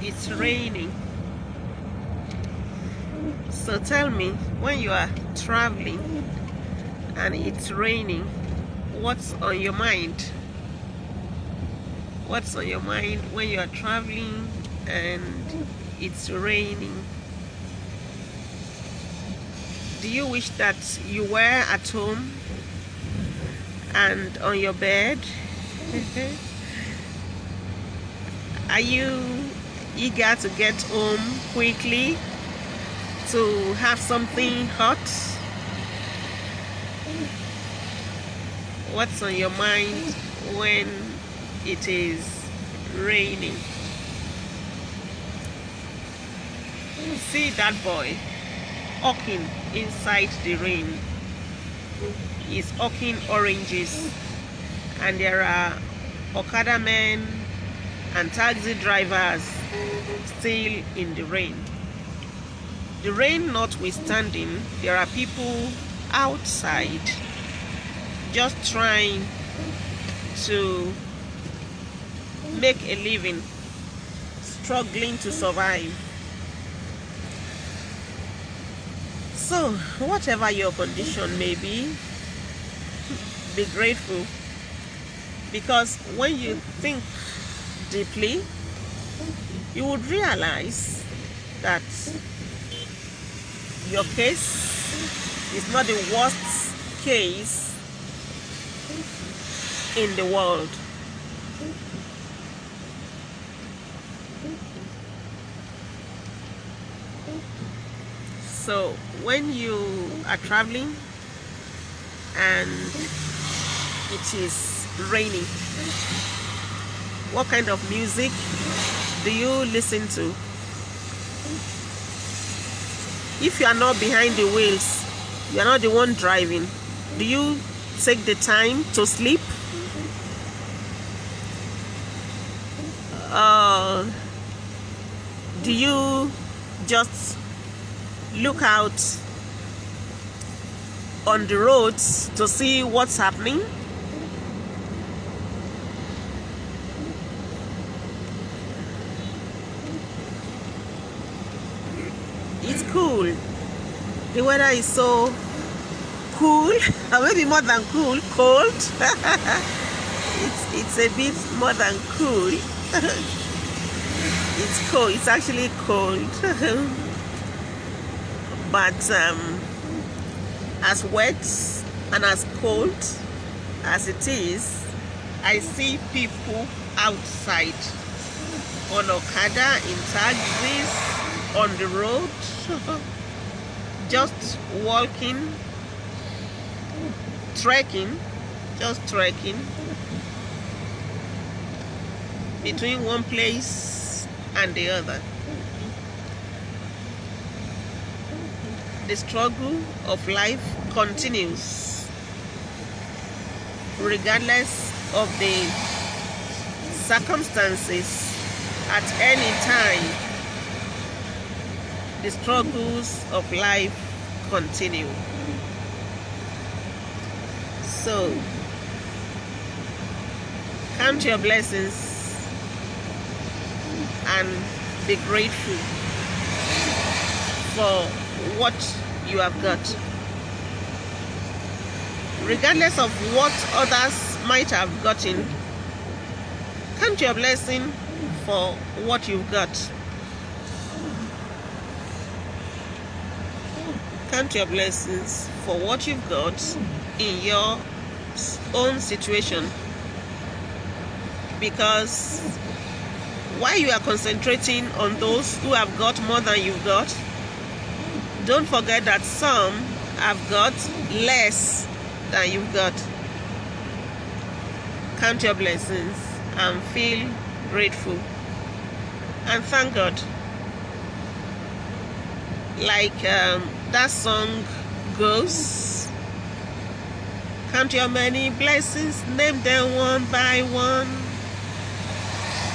it's raining. So tell me, when you are traveling and it's raining, what's on your mind? What's on your mind when you are traveling and it's raining? Do you wish that you were at home and on your bed? Are you eager to get home quickly to have something hot? What's on your mind when it is raining? See that boy hawking inside the rain. He's hawking oranges, and there are Okada men and taxi drivers still in the rain. The rain notwithstanding, there are people outside just trying to make a living, struggling to survive. So, whatever your condition may be grateful, because when you think deeply, you would realize that your case is not the worst case in the world. So when you are traveling and it is raining, what kind of music do you listen to? If you are not behind the wheels, you are not the one driving, do you take the time to sleep? Do you just look out on the roads to see what's happening? It's cool. The weather is so cool, or maybe more than cool, cold. it's a bit more than cool. It's cold. It's actually cold. But as wet and as cold as it is, I see people outside on Okada, in taxis, on the road, just walking, trekking between one place and the other. The struggle of life continues regardless of the circumstances. At any time, the struggles of life continue. So count your blessings and be grateful for what you have got, regardless of what others might have gotten. Count your blessing for what you've got. Count your blessings for what you've got in your own situation, because while you are concentrating on those who have got more than you've got, don't forget that some have got less than you've got. Count your blessings and feel grateful and thank God. Like that song goes, count your many blessings, name them one by one.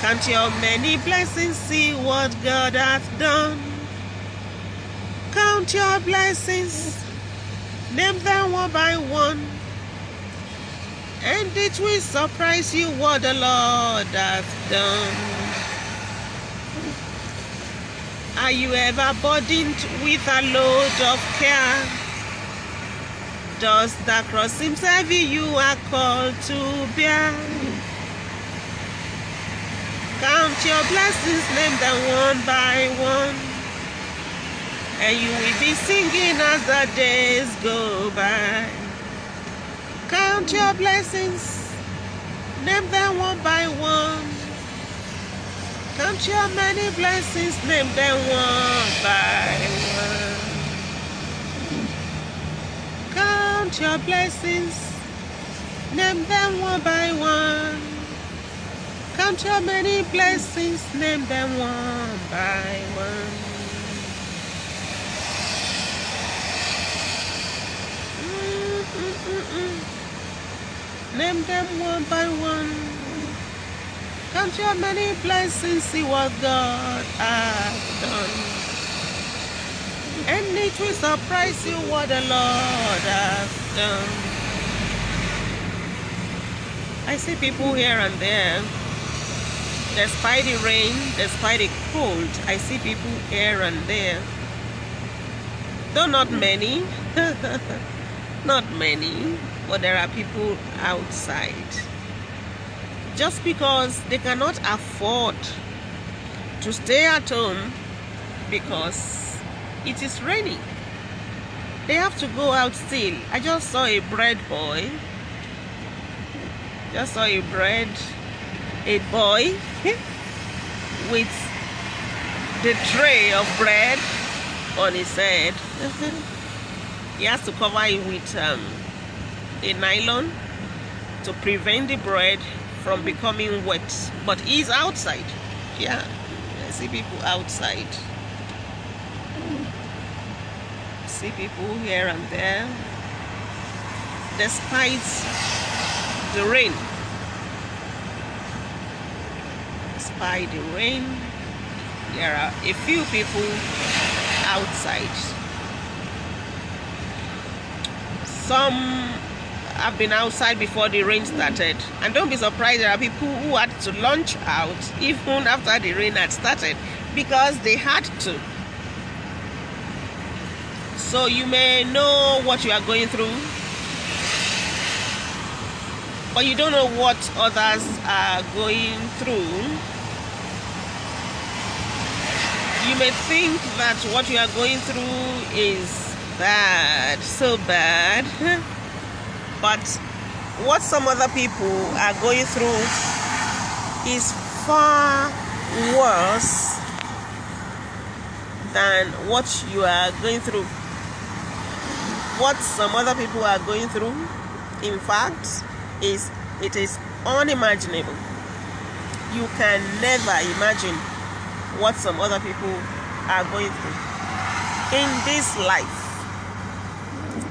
Count your many blessings, see what God hath done. Count your blessings, name them one by one, and it will surprise you what the Lord hath done. Are you ever burdened with a load of care? Does the cross seem heavy you are called to bear? Count your blessings, name them one by one, and you will be singing as the days go by. Count your blessings, name them one by one. Count your many blessings, name them one by one. Count your blessings, name them one by one. Count your many blessings, name them one by one. Name them one by one. Count your many blessings, see what God has done. And it will surprise you what the Lord has done. I see people here and there. Despite the rain, despite the cold, I see people here and there. Though not many, not many, but there are people outside. Just because they cannot afford to stay at home because it is raining. They have to go out still. I just saw a bread boy. Just saw a boy with the tray of bread on his head. He has to cover it with a nylon to prevent the bread from becoming wet. But he's outside. Yeah, I see people outside. See people here and there. Despite the rain. Despite the rain, there are a few people outside. Some have been outside before the rain started. And don't be surprised, there are people who had to launch out even after the rain had started because they had to. So you may know what you are going through, but you don't know what others are going through. You may think that what you are going through is bad, so bad. But what some other people are going through is far worse than what you are going through. What some other people are going through, in fact, it is unimaginable. You can never imagine what some other people are going through in this life,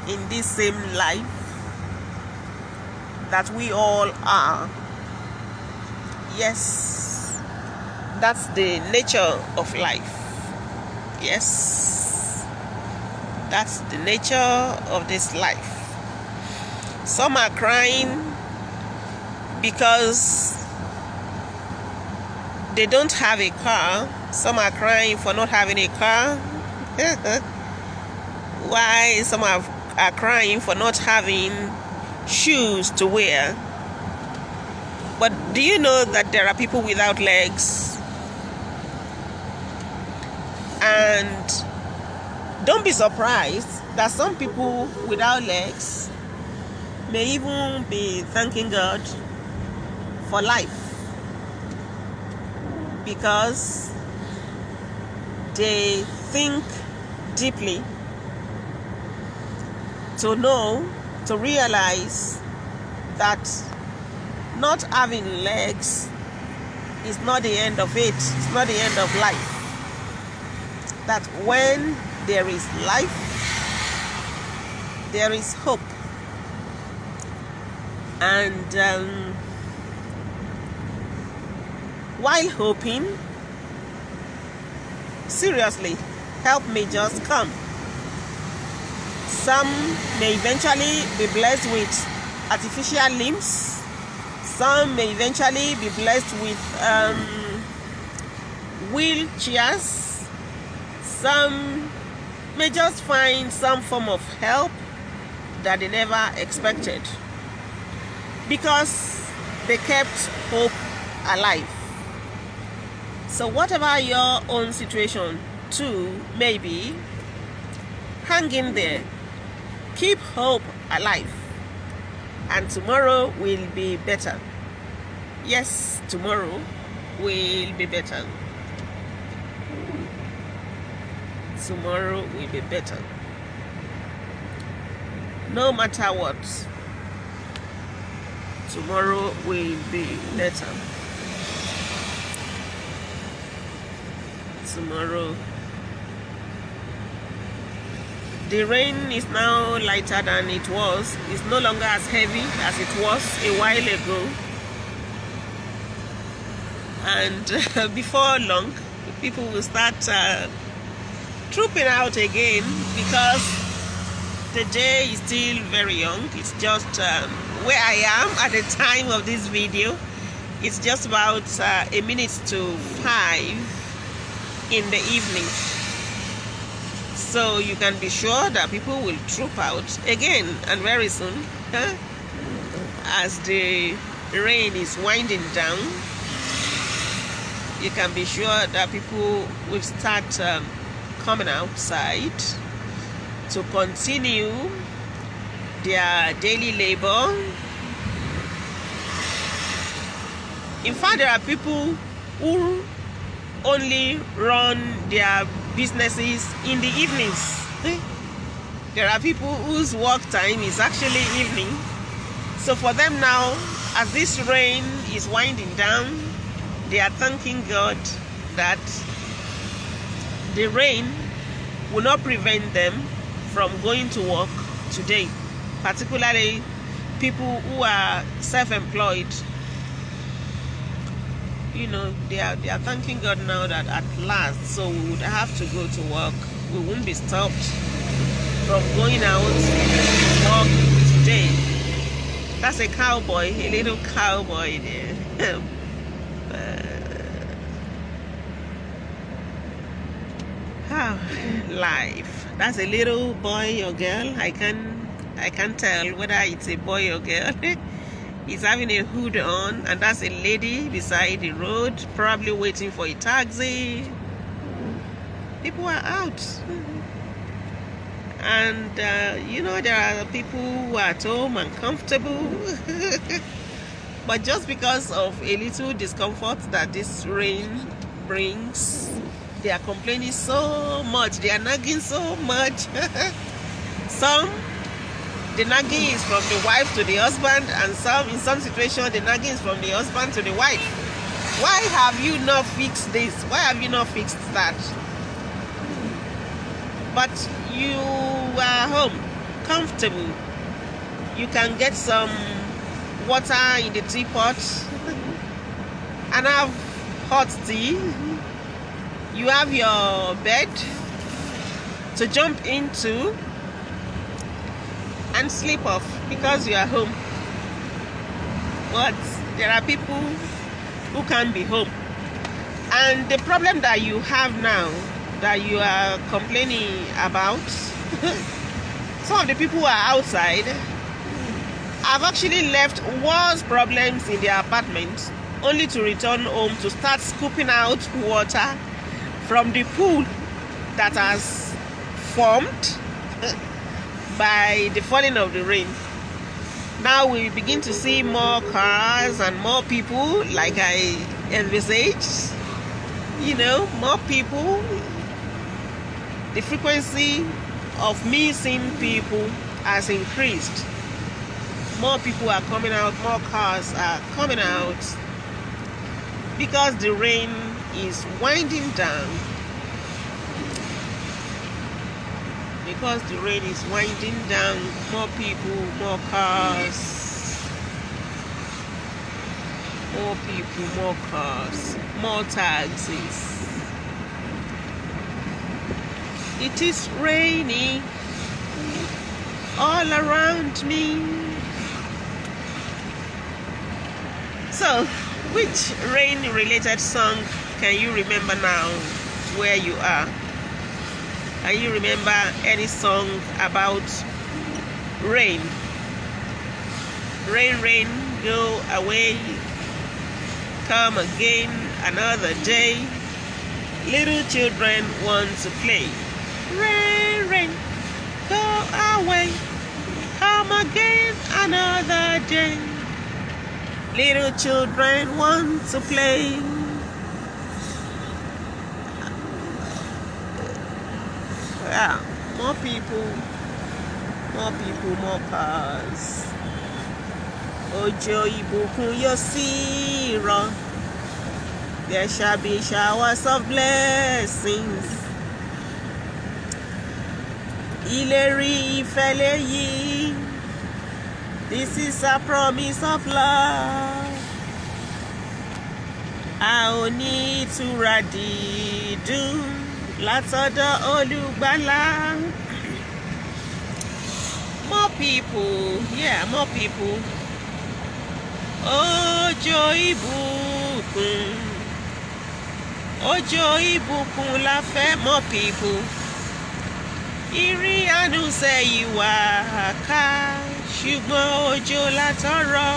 in this same life that we all are. Yes, that's the nature of life. Yes, that's the nature of this life. Some are crying because they don't have a car. Some are crying for not having a car. Why? Some are crying for not having shoes to wear. But do you know that there are people without legs? And don't be surprised that some people without legs may even be thanking God for life, because they think deeply to know, to realize that not having legs is not the end of it. It's not the end of life. That when there is life, there is hope. And while hoping, seriously, help may just come. Some may eventually be blessed with artificial limbs. Some may eventually be blessed with wheelchairs. Some may just find some form of help that they never expected because they kept hope alive. So whatever your own situation too may be, hang in there, keep hope alive, and tomorrow will be better. Yes, tomorrow will be better. Tomorrow will be better. No matter what, tomorrow will be better. Tomorrow. The rain is now lighter than it was. It's no longer as heavy as it was a while ago. And before long, people will start trooping out again because the day is still very young. It's just where I am at the time of this video. It's just about a minute to 5 in the evening. So you can be sure that people will troop out again and very soon, as the rain is winding down. You can be sure that people will start coming outside to continue their daily labor. In fact, there are people who only run their businesses in the evenings. There are people whose work time is actually evening. So for them now, as this rain is winding down, they are thanking God that the rain will not prevent them from going to work today, particularly people who are self-employed. You know, they are thanking God now that at last, so we would have to go to work. We won't be stopped from going out to work today. That's a cowboy, a little cowboy there. Life. That's a little boy or girl. I can't tell whether it's a boy or girl. He's having a hood on, and that's a lady beside the road, probably waiting for a taxi. People are out. And you know, there are people who are at home and comfortable. But just because of a little discomfort that this rain brings, they are complaining so much. They are nagging so much. The nagging is from the wife to the husband, and in some situations, the nagging is from the husband to the wife. Why have you not fixed this? Why have you not fixed that? But you are home, comfortable. You can get some water in the teapot and have hot tea. You have your bed to jump into and sleep off because you are home. But there are people who can't be home. And the problem that you have now, that you are complaining about, some of the people who are outside have actually left worse problems in their apartment only to return home to start scooping out water from the pool that has formed by the falling of the rain. Now we begin to see more cars and more people, like I envisaged. You know, more people. The frequency of me seeing people has increased. More people are coming out, more cars are coming out because the rain is winding down. Because the rain is winding down, more people, more cars, more people, more cars, more taxis. It is raining all around me. So, which rain-related song can you remember now where you are? Can you remember any song about rain? Rain, rain, go away, come again another day. Little children want to play. Rain, rain, go away, come again another day. Little children want to play. Yeah, more people, more cars. Ojo ìbùkún yóò sì rọ̀. There shall be showers of blessings. Ìlérí ìfẹ́ lèyí. This is a promise of love. A ò ní ìtura dídùn látọ̀dọ̀ Olùgbàlà. More people, yeah, more people. Òjò ìbùkún, òjò ìbùkún la fẹ́. More people. Ìrì àánú sẹ́yìn wá ká, ṣùgbọ́n òjò la tọrọ.